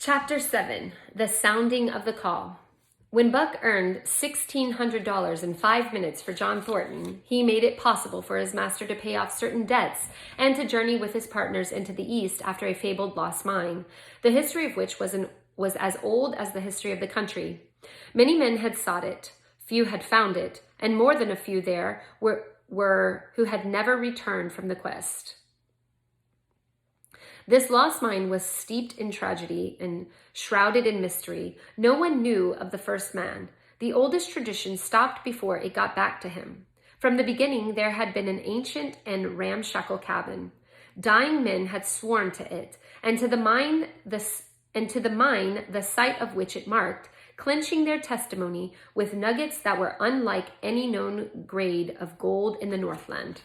Chapter 7, The Sounding of the Call. When Buck earned $1,600 in 5 minutes for John Thornton, he made it possible for his master to pay off certain debts and to journey with his partners into the East after a fabled lost mine, the history of which was as old as the history of the country. Many men had sought it, few had found it, and more than a few there were who had never returned from the quest. This lost mine was steeped in tragedy and shrouded in mystery. No one knew of the first man. The oldest tradition stopped before it got back to him. From the beginning, there had been an ancient and ramshackle cabin. Dying men had sworn to it, and to the mine, the site of which it marked, clinching their testimony with nuggets that were unlike any known grade of gold in the Northland.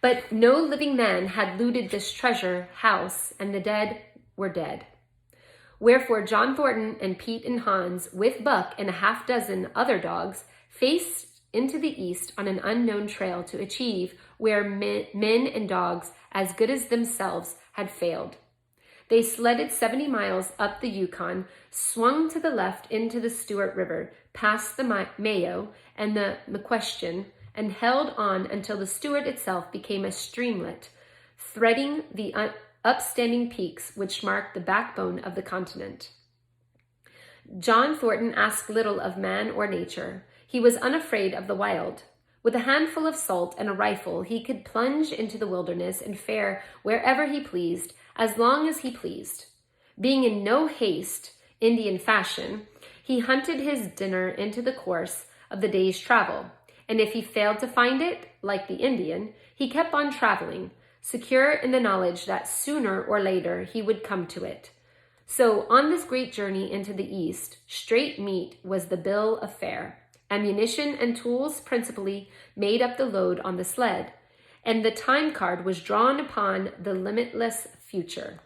But no living man had looted this treasure house, and the dead were dead. Wherefore John Thornton and Pete and Hans, with Buck and a half dozen other dogs, faced into the east on an unknown trail to achieve where men and dogs as good as themselves had failed. They sledded 70 miles up the Yukon, swung to the left into the Stewart River, past the Mayo and the McQuestion, and held on until the Stewart itself became a streamlet, threading the upstanding peaks which marked the backbone of the continent. John Thornton asked little of man or nature. He was unafraid of the wild. With a handful of salt and a rifle, he could plunge into the wilderness and fare wherever he pleased, as long as he pleased. Being in no haste, Indian fashion, he hunted his dinner into the course of the day's travel. And if he failed to find it, like the Indian, he kept on traveling, secure in the knowledge that sooner or later he would come to it. So on this great journey into the East, straight meat was the bill of fare. Ammunition and tools principally made up the load on the sled, and the time card was drawn upon the limitless future.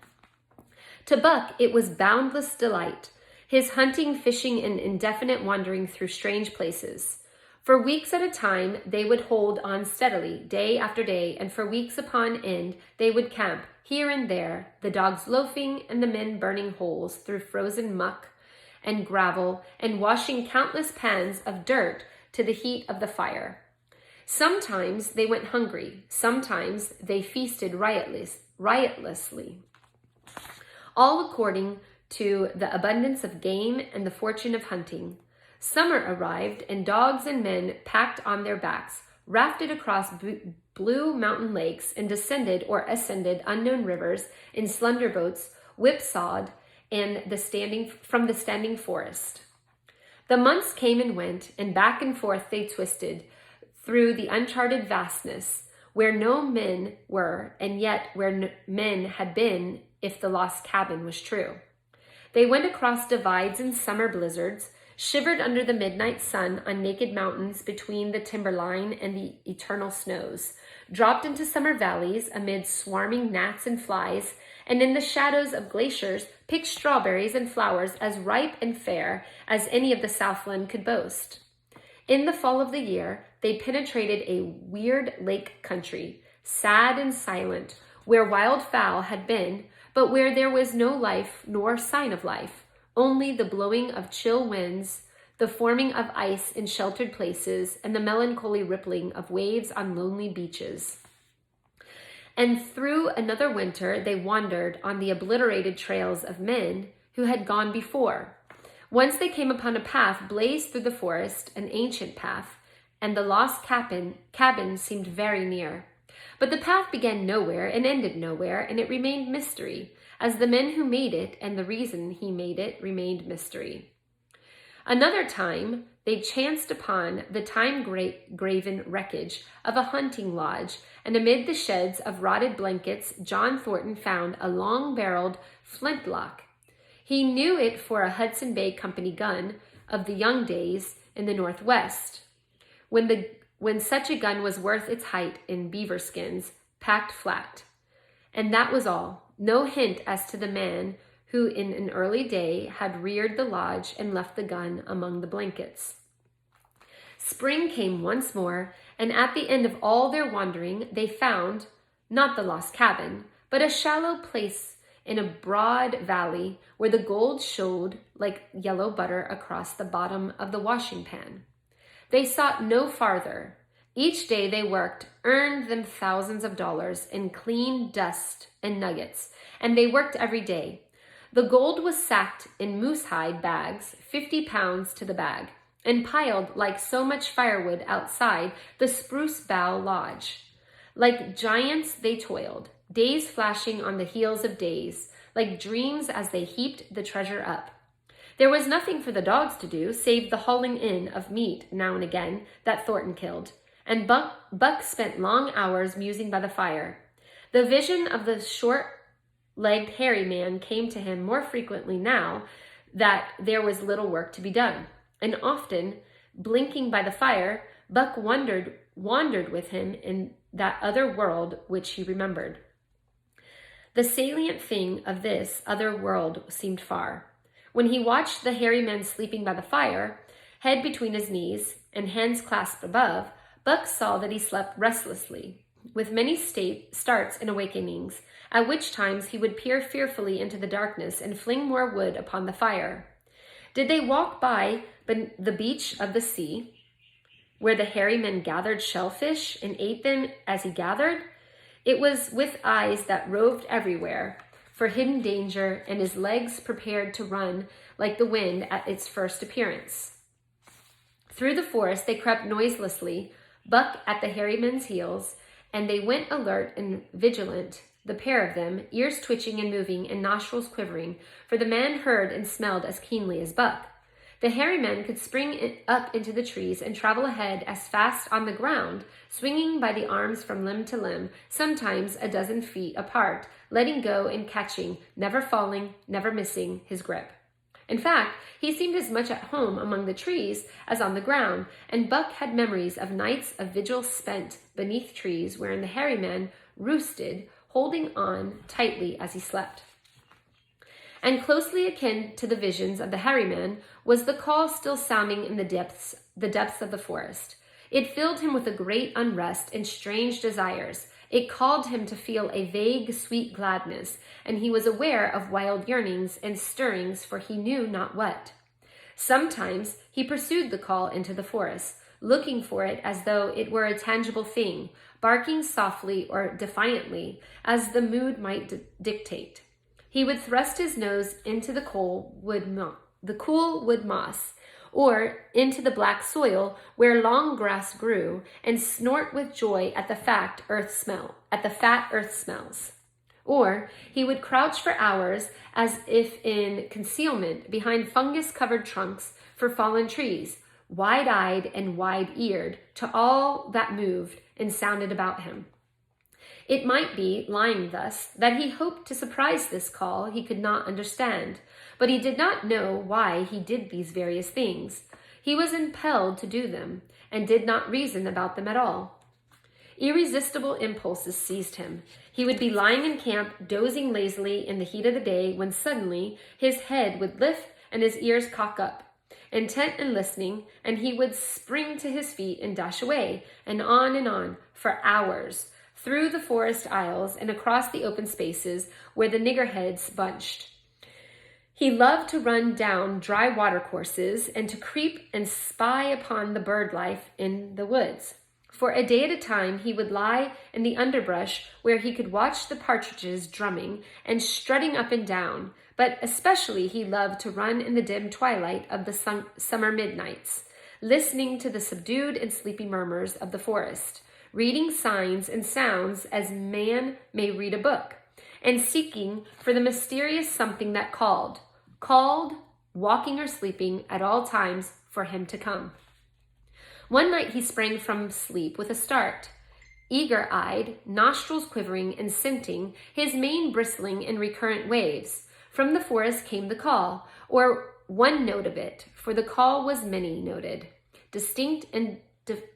To Buck, it was boundless delight, his hunting, fishing, and indefinite wandering through strange places. For weeks at a time, they would hold on steadily, day after day, and for weeks upon end, they would camp here and there, the dogs loafing and the men burning holes through frozen muck and gravel and washing countless pans of dirt to the heat of the fire. Sometimes they went hungry, sometimes they feasted riotously, all according to the abundance of game and the fortune of hunting. Summer arrived, and dogs and men packed on their backs, rafted across blue mountain lakes, and descended or ascended unknown rivers in slender boats, whipsawed from the standing forest. The months came and went, and back and forth they twisted through the uncharted vastness, where no men were, and yet where men had been if the lost cabin was true. They went across divides in summer blizzards, shivered under the midnight sun on naked mountains between the timberline and the eternal snows, dropped into summer valleys amid swarming gnats and flies, and in the shadows of glaciers picked strawberries and flowers as ripe and fair as any of the Southland could boast. In the fall of the year, they penetrated a weird lake country, sad and silent, where wild fowl had been, but where there was no life nor sign of life. Only the blowing of chill winds, the forming of ice in sheltered places, and the melancholy rippling of waves on lonely beaches. And through another winter, they wandered on the obliterated trails of men who had gone before. Once they came upon a path blazed through the forest, an ancient path, and the lost cabin seemed very near. But the path began nowhere and ended nowhere, and it remained mystery, as the men who made it and the reason he made it remained mystery. Another time, they chanced upon the time-graven wreckage of a hunting lodge, and amid the sheds of rotted blankets, John Thornton found a long-barreled flintlock. He knew it for a Hudson Bay Company gun of the young days in the Northwest, when such a gun was worth its height in beaver skins, packed flat. And that was all. No hint as to the man who in an early day had reared the lodge and left the gun among the blankets. Spring came once more, and at the end of all their wandering, they found, not the lost cabin, but a shallow place in a broad valley where the gold showed like yellow butter across the bottom of the washing pan. They sought no farther. Each day they worked earned them thousands of dollars in clean dust and nuggets, and they worked every day. The gold was sacked in moosehide bags, 50 pounds to the bag, and piled like so much firewood outside the spruce bough lodge. Like giants they toiled, days flashing on the heels of days, like dreams as they heaped the treasure up. There was nothing for the dogs to do save the hauling in of meat now and again that Thornton killed, and Buck spent long hours musing by the fire. The vision of the short-legged hairy man came to him more frequently now that there was little work to be done, and often, blinking by the fire, Buck wandered with him in that other world which he remembered. The salient thing of this other world seemed far. When he watched the hairy man sleeping by the fire, head between his knees and hands clasped above, Buck saw that he slept restlessly, with many starts and awakenings, at which times he would peer fearfully into the darkness and fling more wood upon the fire. Did they walk by the beach of the sea, where the hairy man gathered shellfish and ate them as he gathered? It was with eyes that roved everywhere for hidden danger, and his legs prepared to run like the wind at its first appearance. Through the forest they crept noiselessly, Buck at the hairy man's heels, and they went alert and vigilant, the pair of them, ears twitching and moving and nostrils quivering, for the man heard and smelled as keenly as Buck. The hairy man could spring up into the trees and travel ahead as fast on the ground, swinging by the arms from limb to limb, sometimes a dozen feet apart, letting go and catching, never falling, never missing his grip. In fact, he seemed as much at home among the trees as on the ground, and Buck had memories of nights of vigil spent beneath trees wherein the hairy man roosted, holding on tightly as he slept. And closely akin to the visions of the hairy man was the call still sounding in the depths of the forest. It filled him with a great unrest and strange desires. It called him to feel a vague, sweet gladness, and he was aware of wild yearnings and stirrings for he knew not what. Sometimes he pursued the call into the forest, looking for it as though it were a tangible thing, barking softly or defiantly as the mood might dictate. He would thrust his nose into the cool wood moss, or into the black soil where long grass grew, and snort with joy at the fat earth smells. Or he would crouch for hours as if in concealment behind fungus-covered trunks for fallen trees, wide-eyed and wide-eared to all that moved and sounded about him. It might be, lying thus, that he hoped to surprise this call he could not understand, but he did not know why he did these various things. He was impelled to do them, and did not reason about them at all. Irresistible impulses seized him. He would be lying in camp, dozing lazily in the heat of the day, when suddenly his head would lift and his ears cock up, intent and listening, and he would spring to his feet and dash away, and on, for hours, through the forest aisles and across the open spaces where the niggerheads bunched. He loved to run down dry watercourses and to creep and spy upon the bird life in the woods. For a day at a time he would lie in the underbrush where he could watch the partridges drumming and strutting up and down, but especially he loved to run in the dim twilight of the summer midnights, listening to the subdued and sleepy murmurs of the forest, reading signs and sounds as man may read a book, and seeking for the mysterious something that called, walking or sleeping at all times for him to come. One night he sprang from sleep with a start, eager-eyed, nostrils quivering and scenting, his mane bristling in recurrent waves. From the forest came the call, or one note of it, for the call was many-noted, distinct and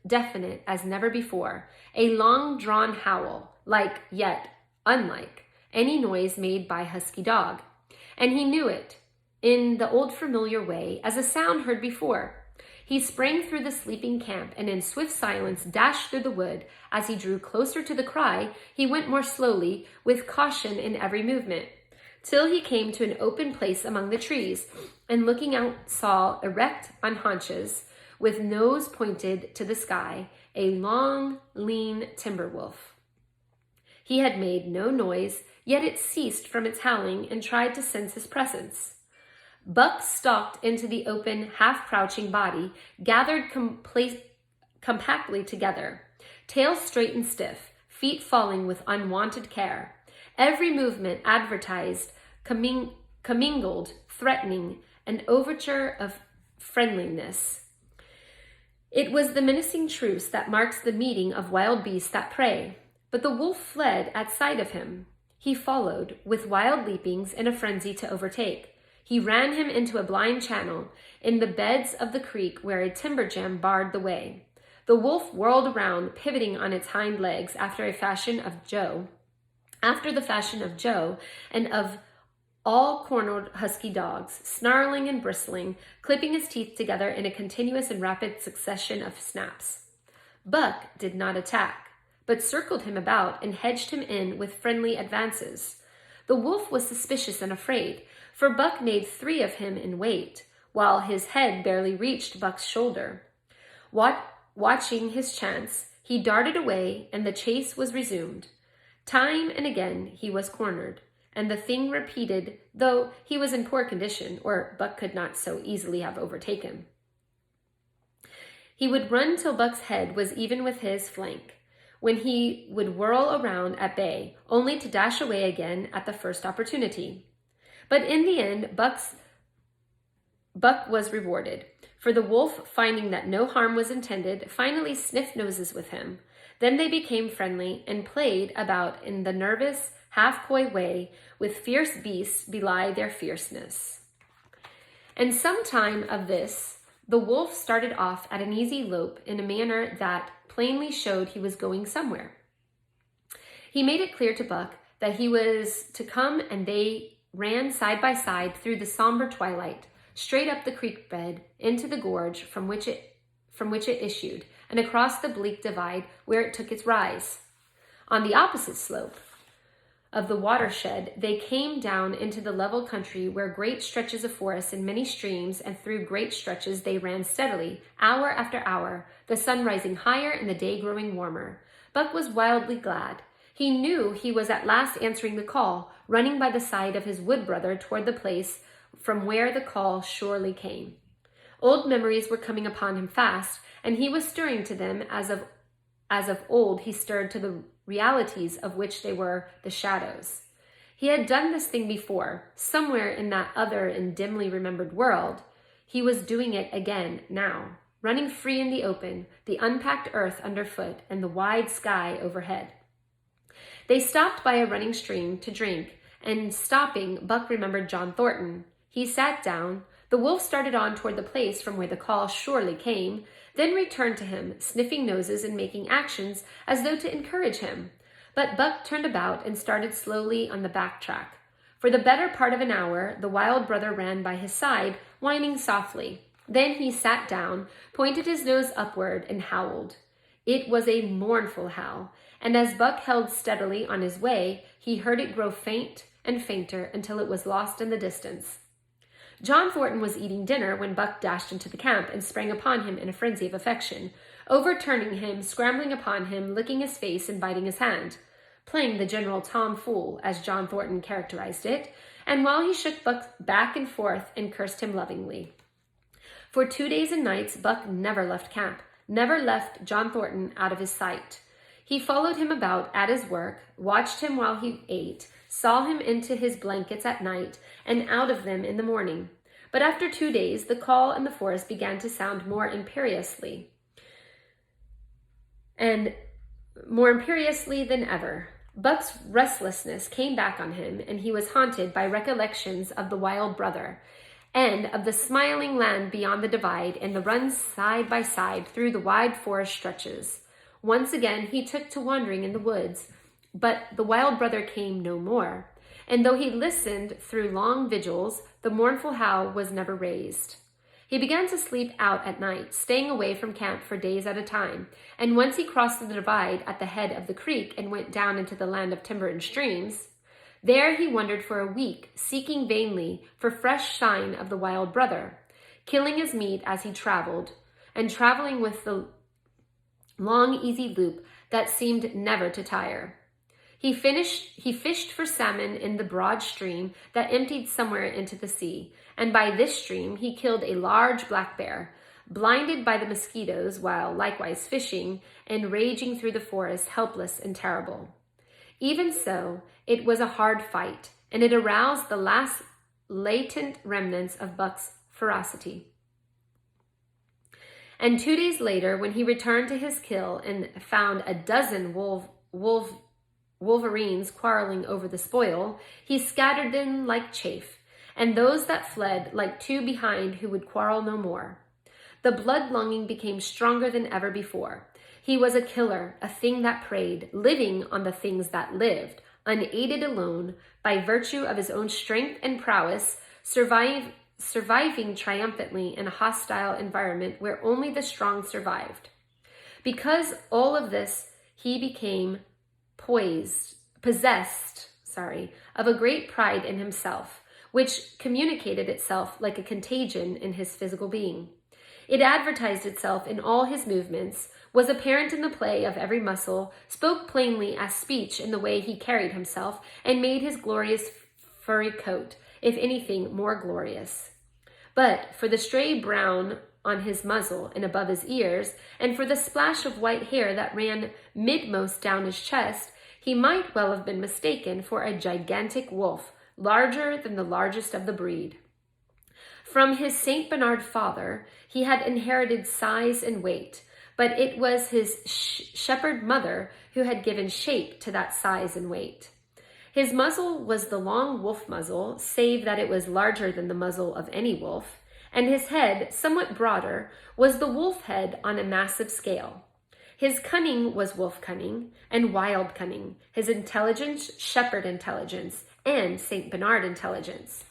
definite as never before, a long-drawn howl, like yet unlike any noise made by a husky dog. And he knew it, in the old familiar way, as a sound heard before. He sprang through the sleeping camp and in swift silence dashed through the wood. As he drew closer to the cry, he went more slowly, with caution in every movement. till he came to an open place among the trees, and looking out saw, erect on haunches, with nose pointed to the sky, a long, lean timber wolf. He had made no noise, yet it ceased from its howling and tried to sense his presence. Buck stalked into the open, half-crouching body, gathered compactly together, tail straight and stiff, feet falling with unwonted care. Every movement advertised commingled, threatening, an overture of friendliness. It was the menacing truce that marks the meeting of wild beasts that prey. But the wolf fled at sight of him. He followed, with wild leapings in a frenzy to overtake. He ran him into a blind channel in the beds of the creek where a timber jam barred the way. The wolf whirled around, pivoting on its hind legs after the fashion of Joe, and of all cornered husky dogs, snarling and bristling, clipping his teeth together in a continuous and rapid succession of snaps. Buck did not attack, but circled him about and hedged him in with friendly advances. The wolf was suspicious and afraid, for Buck made 3 of him in weight, while his head barely reached Buck's shoulder. Watching his chance, he darted away, and the chase was resumed. Time and again he was cornered, and the thing repeated, though he was in poor condition, or Buck could not so easily have overtaken. He would run till Buck's head was even with his flank, when he would whirl around at bay, only to dash away again at the first opportunity. But in the end, Buck was rewarded, for the wolf, finding that no harm was intended, finally sniffed noses with him. Then they became friendly and played about in the nervous, half-coy way with fierce beasts belie their fierceness. And some time of this, the wolf started off at an easy lope in a manner that plainly showed he was going somewhere. He made it clear to Buck that he was to come, and they ran side by side through the somber twilight, straight up the creek bed into the gorge from which it issued, and across the bleak divide where it took its rise. On the opposite slope of the watershed, they came down into the level country where great stretches of forest and many streams, and through great stretches they ran steadily, hour after hour, the sun rising higher and the day growing warmer. Buck was wildly glad. He knew he was at last answering the call, running by the side of his wood brother toward the place from where the call surely came. Old memories were coming upon him fast, and he was stirring to them as of old he stirred to the realities of which they were the shadows. He had done this thing before, somewhere in that other and dimly remembered world. He was doing it again now, running free in the open, the unpacked earth underfoot, and the wide sky overhead. They stopped by a running stream to drink, and stopping, Buck remembered John Thornton. He sat down. The wolf started on toward the place from where the call surely came, then returned to him, sniffing noses and making actions as though to encourage him. But Buck turned about and started slowly on the back track. For the better part of an hour, the wild brother ran by his side, whining softly. Then he sat down, pointed his nose upward, and howled. It was a mournful howl, and as Buck held steadily on his way, he heard it grow faint and fainter until it was lost in the distance. John Thornton was eating dinner when Buck dashed into the camp and sprang upon him in a frenzy of affection, overturning him, scrambling upon him, licking his face and biting his hand, playing the general Tom Fool, as John Thornton characterized it, and while he shook Buck back and forth and cursed him lovingly. For 2 days and nights, Buck never left camp, never left John Thornton out of his sight. He followed him about at his work, watched him while he ate, saw him into his blankets at night and out of them in the morning. But after 2 days, the call in the forest began to sound more imperiously than ever. Buck's restlessness came back on him, and he was haunted by recollections of the wild brother and of the smiling land beyond the divide and the runs side by side through the wide forest stretches. Once again he took to wandering in the woods, but the wild brother came no more, and though he listened through long vigils, the mournful howl was never raised. He began to sleep out at night, staying away from camp for days at a time, and once he crossed the divide at the head of the creek and went down into the land of timber and streams, There he wandered for a week, seeking vainly for fresh sign of the wild brother, killing his meat as he traveled, and traveling with the long, easy loop that seemed never to tire. He fished for salmon in the broad stream that emptied somewhere into the sea, and by this stream he killed a large black bear, blinded by the mosquitoes while likewise fishing and raging through the forest, helpless and terrible. Even so, it was a hard fight, and it aroused the last latent remnants of Buck's ferocity. And 2 days later, when he returned to his kill and found a dozen wolverines quarreling over the spoil, he scattered them like chaff, and those that fled like two behind who would quarrel no more. The blood-longing became stronger than ever before. He was a killer, a thing that preyed, living on the things that lived, unaided alone, by virtue of his own strength and prowess, surviving triumphantly in a hostile environment where only the strong survived. Because all of this, he became possessed of a great pride in himself, which communicated itself like a contagion in his physical being. It advertised itself in all his movements, was apparent in the play of every muscle, spoke plainly as speech in the way he carried himself, and made his glorious furry coat, if anything, more glorious. But for the stray brown on his muzzle and above his ears, and for the splash of white hair that ran midmost down his chest, he might well have been mistaken for a gigantic wolf, larger than the largest of the breed. From his Saint Bernard father, he had inherited size and weight, but it was his shepherd mother who had given shape to that size and weight. His muzzle was the long wolf muzzle, save that it was larger than the muzzle of any wolf, and his head, somewhat broader, was the wolf head on a massive scale. His cunning was wolf cunning and wild cunning, his intelligence, shepherd intelligence, and St. Bernard intelligence.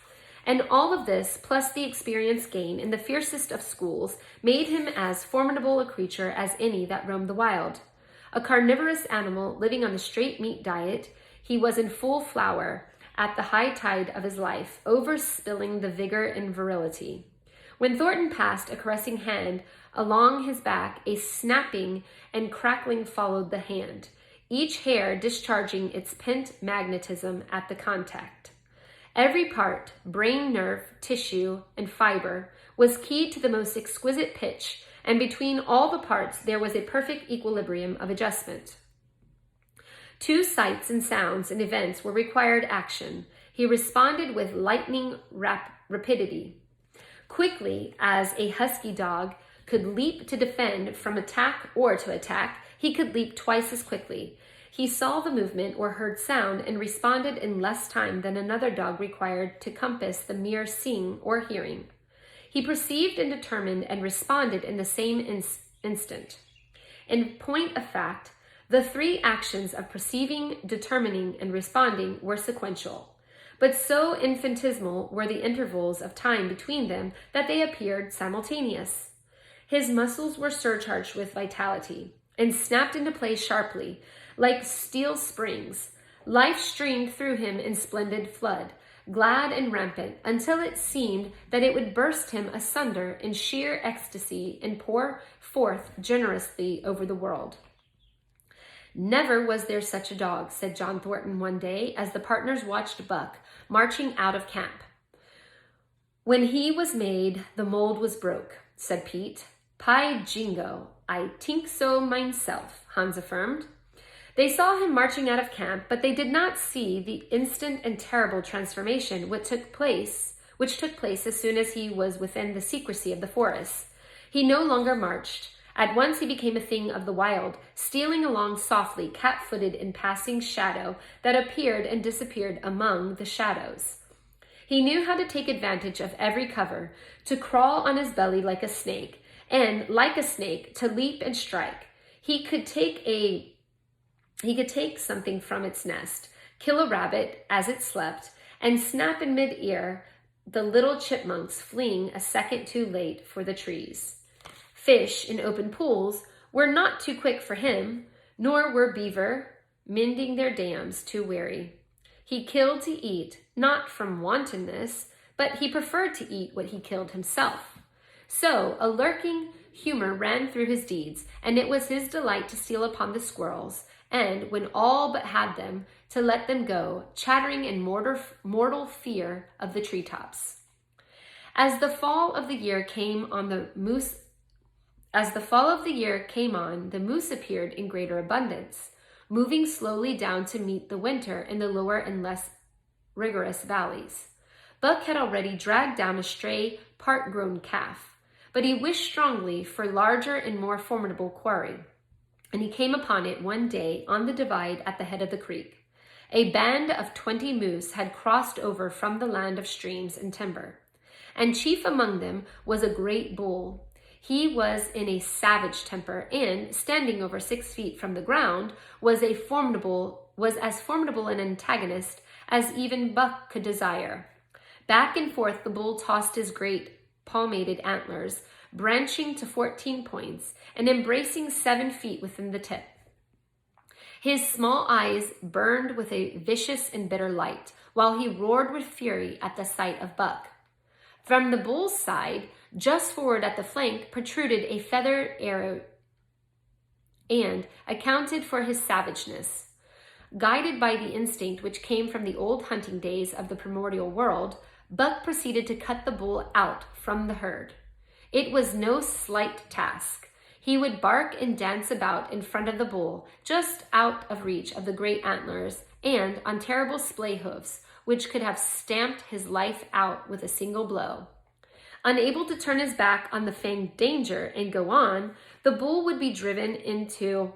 And all of this, plus the experience gained in the fiercest of schools, made him as formidable a creature as any that roamed the wild. A carnivorous animal living on a straight meat diet, he was in full flower at the high tide of his life, overspilling the vigor and virility. When Thornton passed a caressing hand along his back, a snapping and crackling followed the hand, each hair discharging its pent magnetism at the contact. Every part, brain, nerve, tissue, and fiber, was keyed to the most exquisite pitch, and between all the parts there was a perfect equilibrium of adjustment. Two sights and sounds and events were required action. He responded with lightning rapidity. Quickly as a husky dog could leap to defend from attack or to attack, he could leap twice as quickly. He saw the movement or heard sound and responded in less time than another dog required to compass the mere seeing or hearing. He perceived and determined and responded in the same instant. In point of fact, the three actions of perceiving, determining, and responding were sequential, but so infinitesimal were the intervals of time between them that they appeared simultaneous. His muscles were surcharged with vitality and snapped into place sharply, like steel springs. Life streamed through him in splendid flood, glad and rampant, until it seemed that it would burst him asunder in sheer ecstasy and pour forth generously over the world. "Never was there such a dog," said John Thornton one day as the partners watched Buck marching out of camp. "When he was made, the mold was broke," said Pete. "Py jingo, I tink so myself," Hans affirmed. They saw him marching out of camp, but they did not see the instant and terrible transformation which took place as soon as he was within the secrecy of the forest. He no longer marched. At once he became a thing of the wild, stealing along softly, cat-footed in passing shadow that appeared and disappeared among the shadows. He knew how to take advantage of every cover, to crawl on his belly like a snake, and, like a snake, to leap and strike. He could take something from its nest, kill a rabbit as it slept, and snap in mid-ear the little chipmunks fleeing a second too late for the trees. Fish in open pools were not too quick for him, nor were beaver, mending their dams, too wary. He killed to eat, not from wantonness, but he preferred to eat what he killed himself. So a lurking humor ran through his deeds, and it was his delight to steal upon the squirrels, and, when all but had them, to let them go, chattering in mortal fear of the treetops. As the fall of the year came on, the moose appeared in greater abundance, moving slowly down to meet the winter in the lower and less rigorous valleys. Buck had already dragged down a stray, part-grown calf, but he wished strongly for larger and more formidable quarry, and he came upon it one day on the divide at the head of the creek. A band of 20 moose had crossed over from the land of streams and timber, and chief among them was a great bull. He was in a savage temper, and, standing over 6 feet from the ground, was as formidable an antagonist as even Buck could desire. Back and forth the bull tossed his great palmated antlers, branching to 14 points and embracing 7 feet within the tip. His small eyes burned with a vicious and bitter light, while he roared with fury at the sight of Buck. From the bull's side, just forward at the flank, protruded a feathered arrow and accounted for his savageness. Guided by the instinct which came from the old hunting days of the primordial world, Buck proceeded to cut the bull out from the herd. It was no slight task. He would bark and dance about in front of the bull, just out of reach of the great antlers, and on terrible splay hoofs, which could have stamped his life out with a single blow. Unable to turn his back on the fanged danger and go on, the bull would be driven into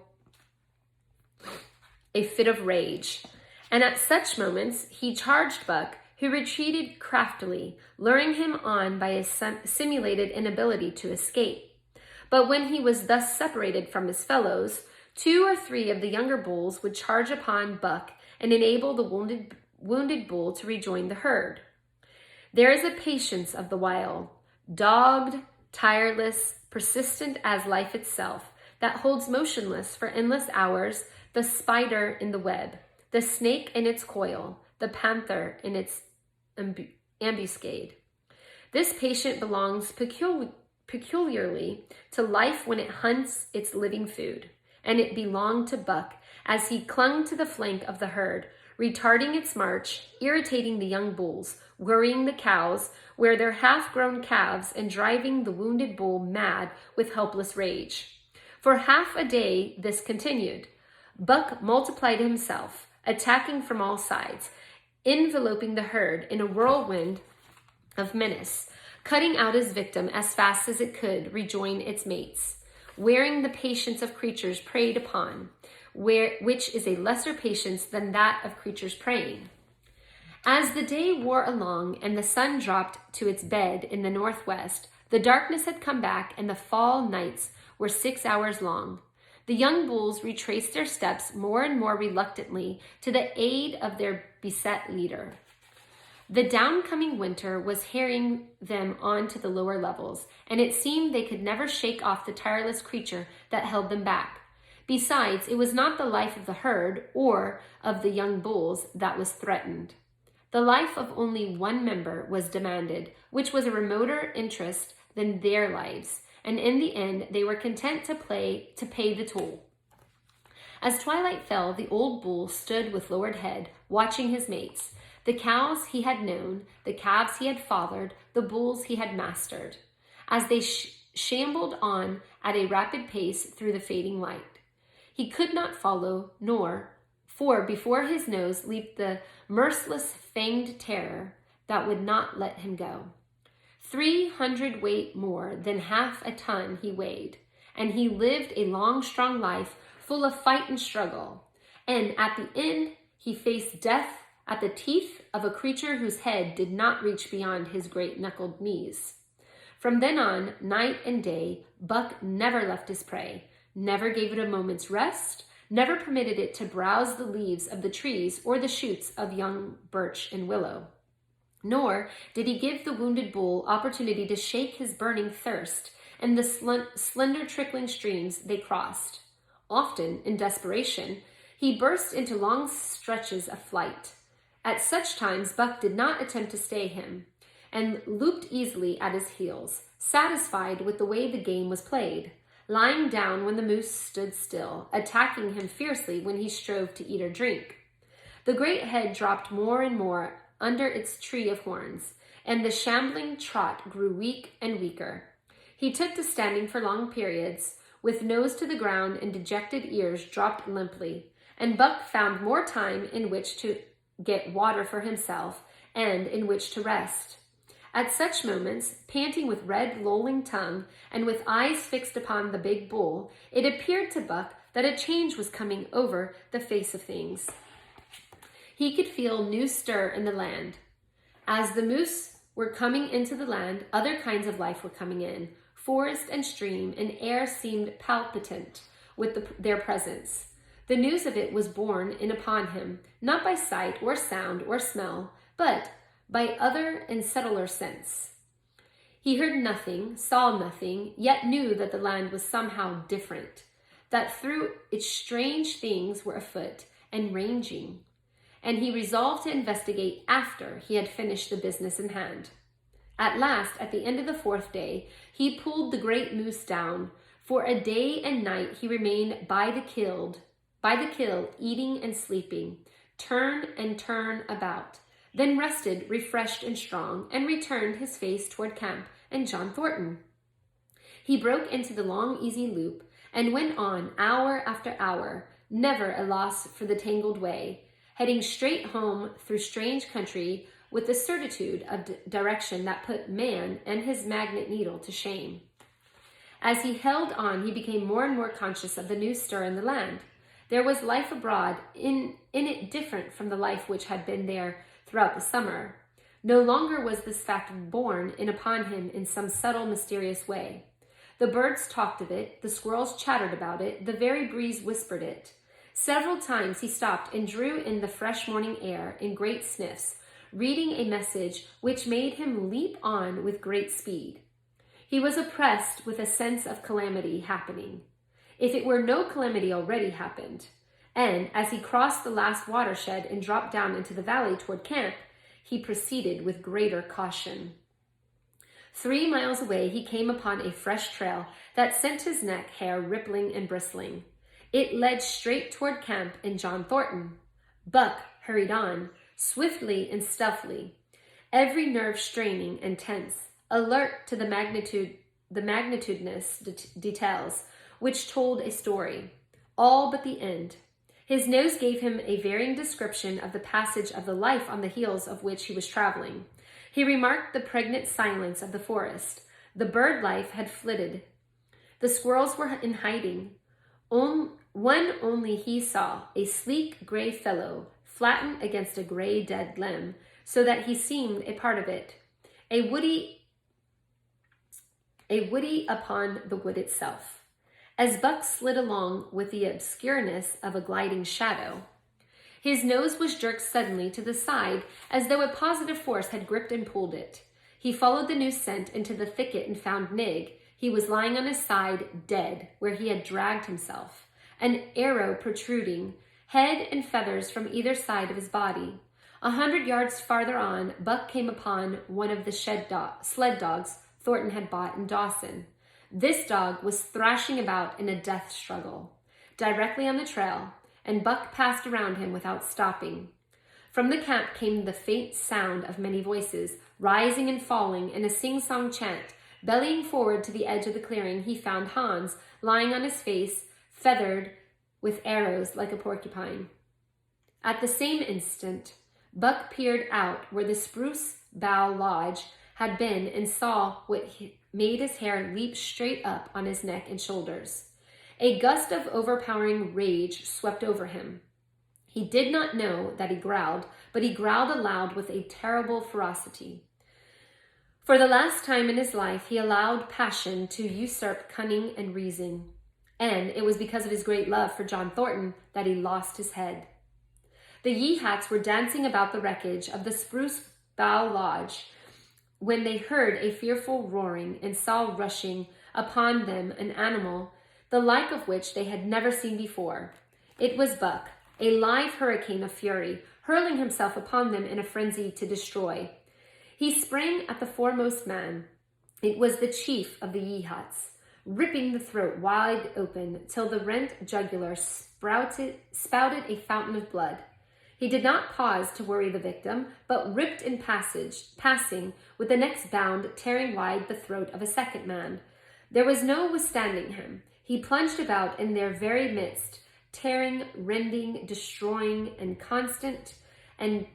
a fit of rage, and at such moments he charged Buck, who retreated craftily, luring him on by a simulated inability to escape. But when he was thus separated from his fellows, 2 or 3 of the younger bulls would charge upon Buck and enable the wounded bull to rejoin the herd. There is a patience of the wild, dogged, tireless, persistent as life itself, that holds motionless for endless hours the spider in the web, the snake in its coil, the panther in its ambuscade. This patience belongs peculiarly to life when it hunts its living food, and it belonged to Buck as he clung to the flank of the herd, retarding its march, irritating the young bulls, worrying the cows, where their half-grown calves, and driving the wounded bull mad with helpless rage. For half a day this continued. Buck multiplied himself, attacking from all sides, enveloping the herd in a whirlwind of menace, cutting out his victim as fast as it could rejoin its mates, wearing the patience of creatures preyed upon, which is a lesser patience than that of creatures preying. As the day wore along and the sun dropped to its bed in the northwest, the darkness had come back and the fall nights were 6 hours long. The young bulls retraced their steps more and more reluctantly to the aid of their beset leader. The downcoming winter was harrying them on to the lower levels, and it seemed they could never shake off the tireless creature that held them back. Besides, it was not the life of the herd or of the young bulls that was threatened. The life of only one member was demanded, which was a remoter interest than their lives, and in the end they were content to pay the toll. As twilight fell, the old bull stood with lowered head, watching his mates, the cows he had known, the calves he had fathered, the bulls he had mastered, as they shambled on at a rapid pace through the fading light. He could not follow, for before his nose leaped the merciless fanged terror that would not let him go. 300 weight more than half a ton he weighed, and he lived a long, strong life full of fight and struggle. And at the end, he faced death at the teeth of a creature whose head did not reach beyond his great knuckled knees. From then on, night and day, Buck never left his prey, never gave it a moment's rest, never permitted it to browse the leaves of the trees or the shoots of young birch and willow. Nor did he give the wounded bull opportunity to shake his burning thirst in the slender trickling streams they crossed. Often, in desperation, he burst into long stretches of flight, At such times, Buck did not attempt to stay him, and looped easily at his heels, satisfied with the way the game was played, lying down when the moose stood still, attacking him fiercely when he strove to eat or drink. The great head dropped more and more under its tree of horns, and the shambling trot grew weak and weaker. He took to standing for long periods, with nose to the ground and dejected ears dropped limply, and Buck found more time in which to get water for himself and in which to rest. At such moments, panting with red, lolling tongue and with eyes fixed upon the big bull, it appeared to Buck that a change was coming over the face of things. He could feel new stir in the land. As the moose were coming into the land, other kinds of life were coming in. Forest and stream and air seemed palpitant with their presence. The news of it was borne in upon him, not by sight or sound or smell, but by other and subtler sense. He heard nothing, saw nothing, yet knew that the land was somehow different, that through it strange things were afoot and ranging, and he resolved to investigate after he had finished the business in hand. At last, at the end of the 4th day, he pulled the great moose down. For a day and night he remained by the kill, eating and sleeping, turn and turn about, then rested, refreshed and strong, and returned his face toward camp and John Thornton. He broke into the long, easy loop, and went on hour after hour, never a loss for the tangled way, heading straight home through strange country with the certitude of direction that put man and his magnet needle to shame. As he held on, he became more and more conscious of the new stir in the land. There was life abroad, in it different from the life which had been there throughout the summer. No longer was this fact borne in upon him in some subtle, mysterious way. The birds talked of it, the squirrels chattered about it, the very breeze whispered it. Several times he stopped and drew in the fresh morning air in great sniffs, reading a message which made him leap on with great speed. He was oppressed with a sense of calamity happening, if it were no calamity already happened, and as he crossed the last watershed and dropped down into the valley toward camp, he proceeded with greater caution. 3 miles away he came upon a fresh trail that sent his neck hair rippling and bristling. It led straight toward camp and John Thornton. Buck hurried on, swiftly and stealthily, every nerve straining and tense, alert to the magnitudinous details which told a story, all but the end. His nose gave him a varying description of the passage of the life on the heels of which he was traveling. He remarked the pregnant silence of the forest. The bird life had flitted. The squirrels were in hiding. One only he saw, a sleek gray fellow, flattened against a gray dead limb, so that he seemed a part of it, a woody upon the wood itself. As Buck slid along with the obscureness of a gliding shadow, his nose was jerked suddenly to the side as though a positive force had gripped and pulled it. He followed the new scent into the thicket and found Nig. He was lying on his side, dead, where he had dragged himself, an arrow protruding, head and feathers from either side of his body. 100 yards farther on, Buck came upon one of the sled dogs Thornton had bought in Dawson. This dog was thrashing about in a death struggle, directly on the trail, and Buck passed around him without stopping. From the camp came the faint sound of many voices, rising and falling in a sing-song chant. Bellying forward to the edge of the clearing, he found Hans lying on his face, feathered with arrows like a porcupine. At the same instant, Buck peered out where the spruce bough lodge had been and saw what made his hair leap straight up on his neck and shoulders. A gust of overpowering rage swept over him. He did not know that he growled, but he growled aloud with a terrible ferocity. For the last time in his life, he allowed passion to usurp cunning and reason, and it was because of his great love for John Thornton that he lost his head. The Yeehats were dancing about the wreckage of the spruce bough lodge when they heard a fearful roaring and saw rushing upon them an animal, the like of which they had never seen before. It was Buck, a live hurricane of fury, hurling himself upon them in a frenzy to destroy. He sprang at the foremost man. It was the chief of the Yehats, ripping the throat wide open till the rent jugular spouted a fountain of blood. He did not pause to worry the victim, but ripped in passing, with the next bound tearing wide the throat of a second man. There was no withstanding him. He plunged about in their very midst, tearing, rending, destroying, in constant and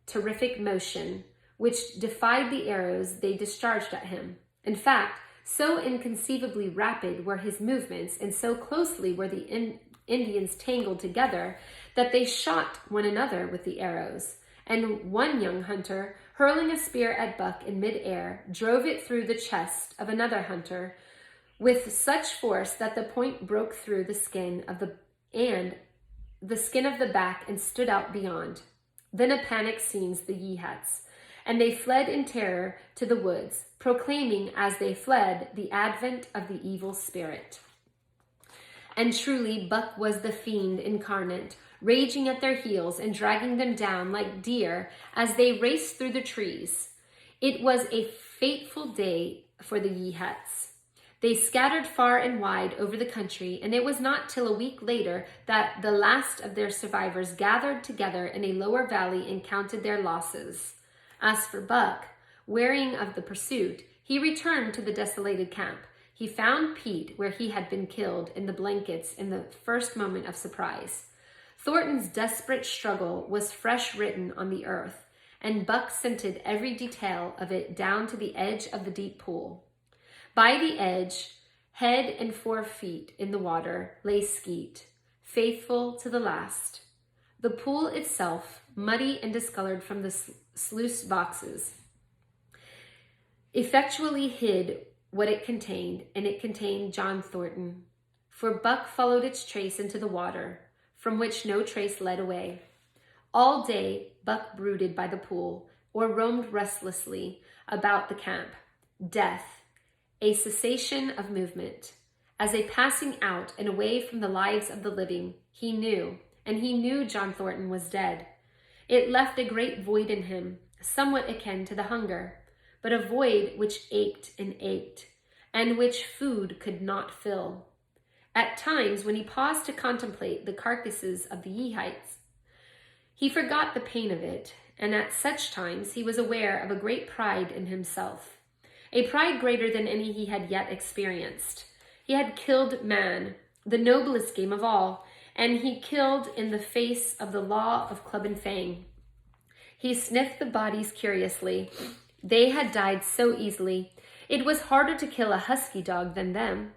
terrific motion, which defied the arrows they discharged at him. In fact, so inconceivably rapid were his movements, and so closely were the Indians tangled together, that they shot one another with the arrows. And one young hunter, hurling a spear at Buck in mid-air, drove it through the chest of another hunter with such force that the point broke through the skin of the back and stood out beyond. Then a panic seized the Yehats, and they fled in terror to the woods, proclaiming as they fled the advent of the evil spirit. And truly Buck was the fiend incarnate, raging at their heels and dragging them down like deer as they raced through the trees. It was a fateful day for the Yehats. They scattered far and wide over the country, and it was not till a week later that the last of their survivors gathered together in a lower valley and counted their losses. As for Buck, wearying of the pursuit, he returned to the desolated camp. He found Pete where he had been killed in the blankets in the first moment of surprise. Thornton's desperate struggle was fresh written on the earth, and Buck scented every detail of it down to the edge of the deep pool. By the edge, head and 4 feet in the water, lay Skeet, faithful to the last. The pool itself, muddy and discolored from the sluice boxes, effectually hid what it contained, and it contained John Thornton. For Buck followed its trace into the water, from which no trace led away. All day, Buck brooded by the pool, or roamed restlessly about the camp. Death, a cessation of movement, as a passing out and away from the lives of the living, he knew, and he knew John Thornton was dead. It left a great void in him, somewhat akin to the hunger, but a void which ached, and which food could not fill. At times, when he paused to contemplate the carcasses of the Yehats, he forgot the pain of it, and at such times he was aware of a great pride in himself, a pride greater than any he had yet experienced. He had killed man, the noblest game of all, and he killed in the face of the law of club and fang. He sniffed the bodies curiously. They had died so easily. It was harder to kill a husky dog than them.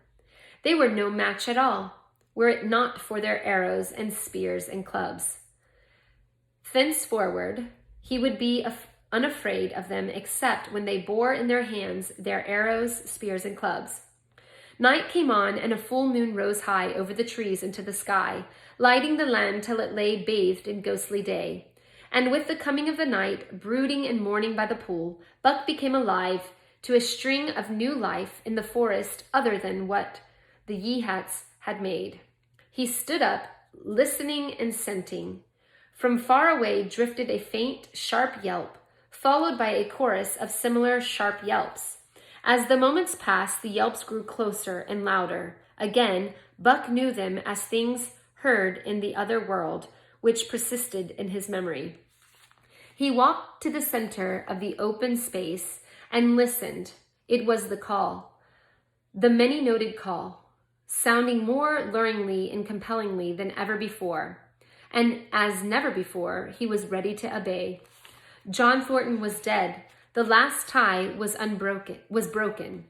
They were no match at all, were it not for their arrows and spears and clubs. Thenceforward, he would be unafraid of them except when they bore in their hands their arrows, spears, and clubs. Night came on, and a full moon rose high over the trees into the sky, lighting the land till it lay bathed in ghostly day. And with the coming of the night, brooding and mourning by the pool, Buck became alive to a string of new life in the forest other than what the Yehats had made. He stood up, listening and scenting. From far away drifted a faint, sharp yelp, followed by a chorus of similar sharp yelps. As the moments passed, the yelps grew closer and louder. Again, Buck knew them as things heard in the other world, which persisted in his memory. He walked to the center of the open space and listened. It was the call, the many-noted call, sounding more luringly and compellingly than ever before. And as never before, he was ready to obey. John Thornton was dead. The last tie was broken.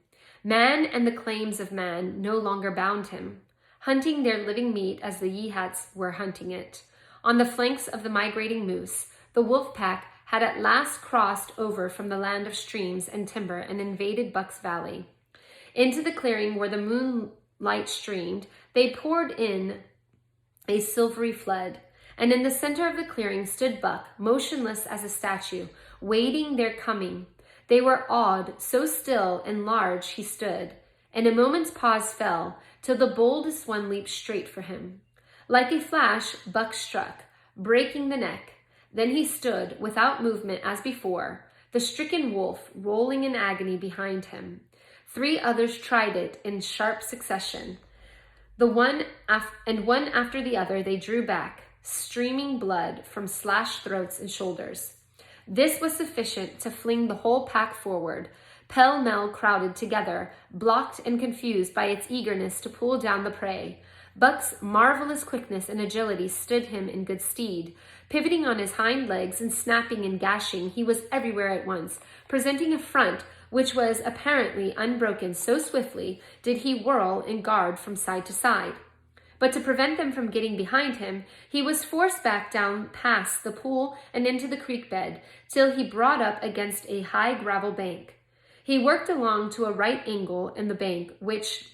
Man and the claims of man no longer bound him, hunting their living meat as the Yehats were hunting it. On the flanks of the migrating moose, the wolf pack had at last crossed over from the land of streams and timber and invaded Buck's Valley. Into the clearing where the moonlight streamed, they poured in a silvery flood. And in the center of the clearing stood Buck, motionless as a statue, waiting their coming. They were awed, so still and large he stood, and a moment's pause fell, till the boldest one leaped straight for him. Like a flash, Buck struck, breaking the neck. Then he stood, without movement as before, the stricken wolf rolling in agony behind him. 3 others tried it in sharp succession. One after the other they drew back, streaming blood from slashed throats and shoulders. This was sufficient to fling the whole pack forward, pell-mell crowded together, blocked and confused by its eagerness to pull down the prey. Buck's marvelous quickness and agility stood him in good stead. Pivoting on his hind legs and snapping and gashing, he was everywhere at once, presenting a front which was apparently unbroken, so swiftly did he whirl and guard from side to side. But to prevent them from getting behind him, he was forced back down past the pool and into the creek bed, till he brought up against a high gravel bank. He worked along to a right angle in the bank, which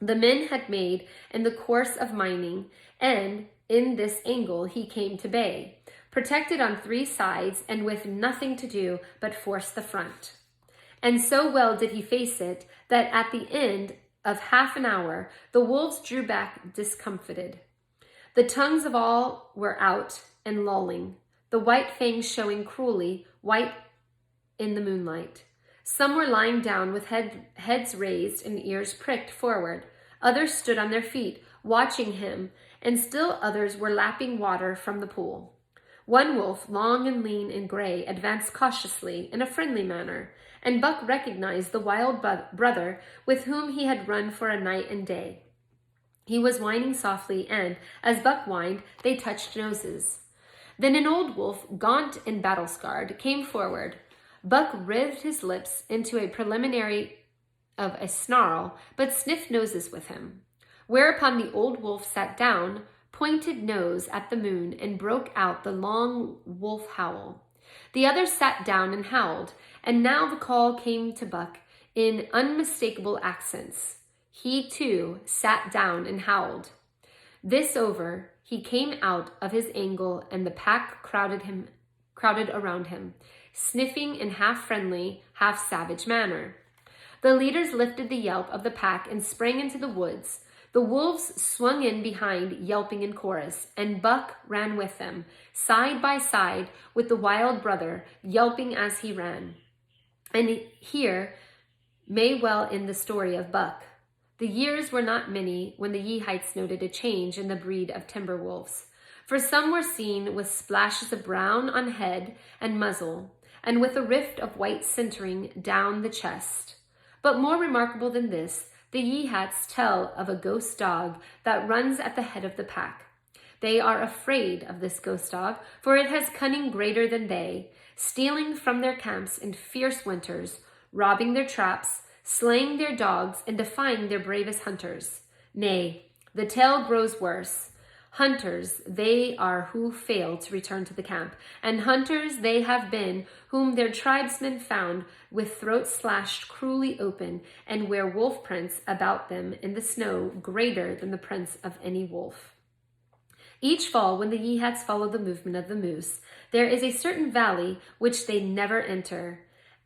the men had made in the course of mining, and in this angle he came to bay, protected on 3 sides and with nothing to do but force the front. And so well did he face it that at the end of half an hour the wolves drew back discomfited. The tongues of all were out and lolling, the white fangs showing cruelly white in the moonlight. Some were lying down with heads raised and ears pricked forward. Others stood on their feet, watching him, and still others were lapping water from the pool. One wolf, long and lean and gray, advanced cautiously in a friendly manner, and Buck recognized the wild brother with whom he had run for a night and day. He was whining softly, and, as Buck whined, they touched noses. Then an old wolf, gaunt and battle-scarred, came forward. Buck writhed his lips into a preliminary of a snarl, but sniffed noses with him. Whereupon the old wolf sat down, pointed nose at the moon, and broke out the long wolf howl. The others sat down and howled, and now the call came to Buck in unmistakable accents. He, too, sat down and howled. This over, he came out of his angle, and the pack crowded around him, sniffing in half-friendly, half-savage manner. The leaders lifted the yelp of the pack and sprang into the woods. The wolves swung in behind, yelping in chorus, and Buck ran with them, side by side with the wild brother, yelping as he ran. And here may well end the story of Buck. The years were not many when the Yehites noted a change in the breed of timber wolves, for some were seen with splashes of brown on head and muzzle, and with a rift of white centering down the chest. But more remarkable than this, the Yehites tell of a ghost dog that runs at the head of the pack. They are afraid of this ghost dog, for it has cunning greater than they, stealing from their camps in fierce winters, robbing their traps, slaying their dogs, and defying their bravest hunters. Nay, the tale grows worse. Hunters they are who fail to return to the camp, and hunters they have been whom their tribesmen found with throats slashed cruelly open, and wear wolf prints about them in the snow greater than the prints of any wolf. Each fall, when the Yehites follow the movement of the moose, there is a certain valley which they never enter,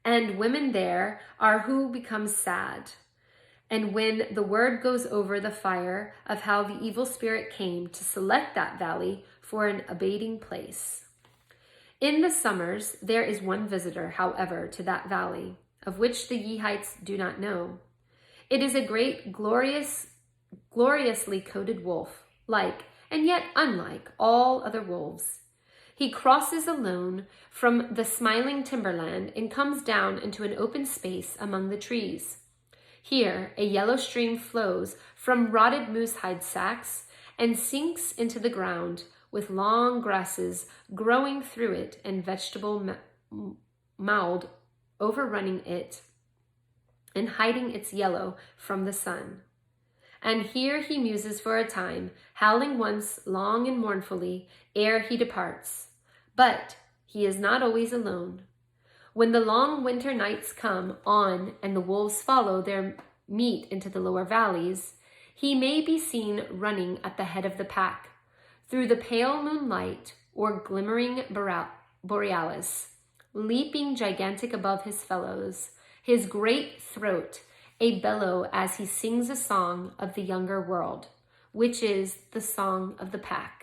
and women there are who become sad. And when the word goes over the fire of how the evil spirit came to select that valley for an abiding place. In the summers, there is one visitor, however, to that valley, of which the Yehites do not know. It is a great, gloriously coated wolf, like, and yet unlike, all other wolves. He crosses alone from the smiling timberland and comes down into an open space among the trees. Here, a yellow stream flows from rotted moose hide sacks and sinks into the ground, with long grasses growing through it and vegetable mould overrunning it and hiding its yellow from the sun. And here he muses for a time, howling once long and mournfully ere he departs. But he is not always alone. When the long winter nights come on and the wolves follow their meat into the lower valleys, he may be seen running at the head of the pack, through the pale moonlight or glimmering borealis, leaping gigantic above his fellows, his great throat a bellow as he sings a song of the younger world, which is the song of the pack.